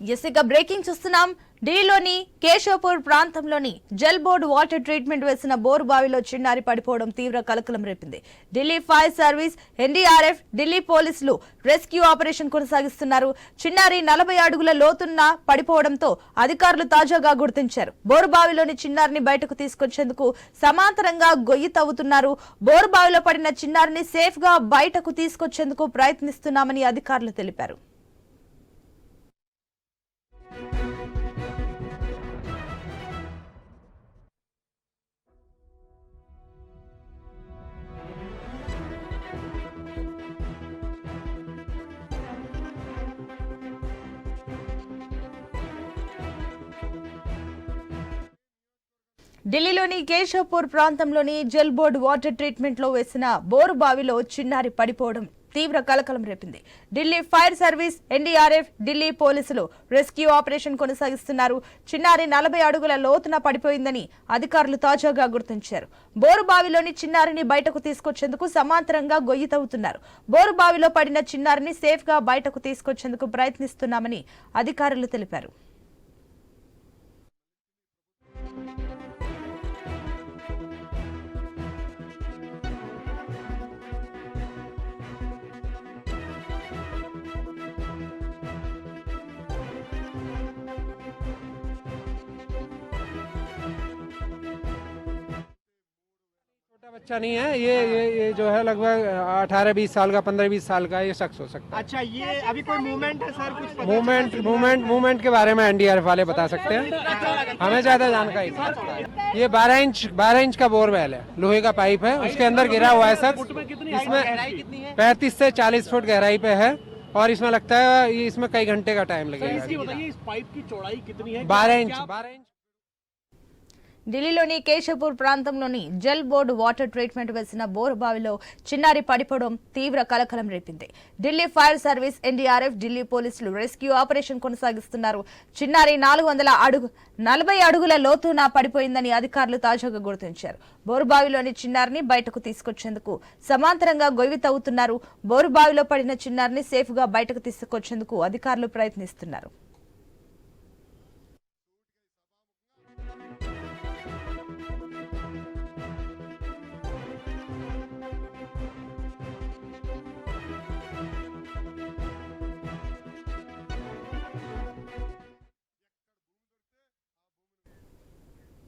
ఇక బ్రేకింగ్ చూస్తున్నాం. ఢిల్లీలోని కేశవపూర్ ప్రాంతంలోని జల్ బోర్డు వాటర్ ట్రీట్మెంట్ వేసిన బోరు బావిలో చిన్నారి పడిపోవడం తీవ్ర కలకలం రేపింది. Delhi fire service, NDRF, Delhi పోలీసులు రెస్క్యూ ఆపరేషన్ కొనసాగిస్తున్నారు. చిన్నారి 40 అడుగుల లోతున్న పడిపోవడంతో అధికారులు తాజాగా గుర్తించారు. బోరు బావిలోని చిన్నారిని బయటకు తీసుకొచ్చేందుకు సమాంతరంగా గొయ్యి తవ్వుతున్నారు. బోరు బావిలో పడిన చిన్నారిని సేఫ్ గా బయటకు తీసుకొచ్చేందుకు ప్రయత్నిస్తున్నామని అధికారులు తెలిపారు. ఢిల్లీలోని కేశవపూర్ ప్రాంతంలోని జల్ బోర్డు వాటర్ ట్రీట్మెంట్ లో వేసిన బోరు బావిలో చిన్నారి పడిపోవడం తీవ్ర కలకలం రేపింది. Delhi fire service, NDRF, Delhi పోలీసులు రెస్క్యూ ఆపరేషన్ కొనసాగిస్తున్నారు. చిన్నారి 40 అడుగుల లోతున పడిపోయిందని అధికారులు తాజాగా గుర్తించారు. బోరు బావిలోని చిన్నారిని బయటకు తీసుకొచ్చేందుకు సమాంతరంగా గొయ్యి తవ్వుతున్నారు. బోరు బావిలో పడిన చిన్నారిని సేఫ్ గా బయటకు తీసుకొచ్చేందుకు ప్రయత్నిస్తున్నామని అధికారులు తెలిపారు. छोटा बच्चा नहीं है ये जो है लगभग 18-20 साल का 15-20 साल का ये शख्स हो सकता है। अच्छा, ये अभी कोई मूवमेंट है सर? कुछ मूवमेंट के बारे में एनडीआरएफ वाले बता सकते हैं, हमें ज्यादा जानकारी नहीं। ये 12 इंच का बोरवेल है, लोहे का पाइप है, उसके अंदर गिरा हुआ है शख्स। इसमें 35 से 40 फुट गहराई पे है और इसमें लगता है इसमें कई घंटे का टाइम लगेगा। इस पाइप की चौड़ाई कितनी है? 12 इंच। ఢిల్లీలోని కేశవపూర్ ప్రాంతంలోని జల్ బోర్డు వాటర్ ట్రీట్మెంట్ వేసిన బోరు బావిలో చిన్నారి పడిపోవడం తీవ్ర కలకలం రేపింది. Delhi fire service, NDRF, Delhi పోలీసులు రెస్క్యూ ఆపరేషన్ కొనసాగిస్తున్నారు. చిన్నారి 40 అడుగుల లోతున పడిపోయిందని అధికారులు తాజాగా గుర్తించారు. బోరు బావిలోని చిన్నారిని బయటకు తీసుకొచ్చేందుకు సమాంతరంగా గొయ్యి తవ్వుతున్నారు. బోరు బావిలో పడిన చిన్నారిని సేఫ్ గా బయటకు తీసుకొచ్చేందుకు అధికారులు ప్రయత్నిస్తున్నారు.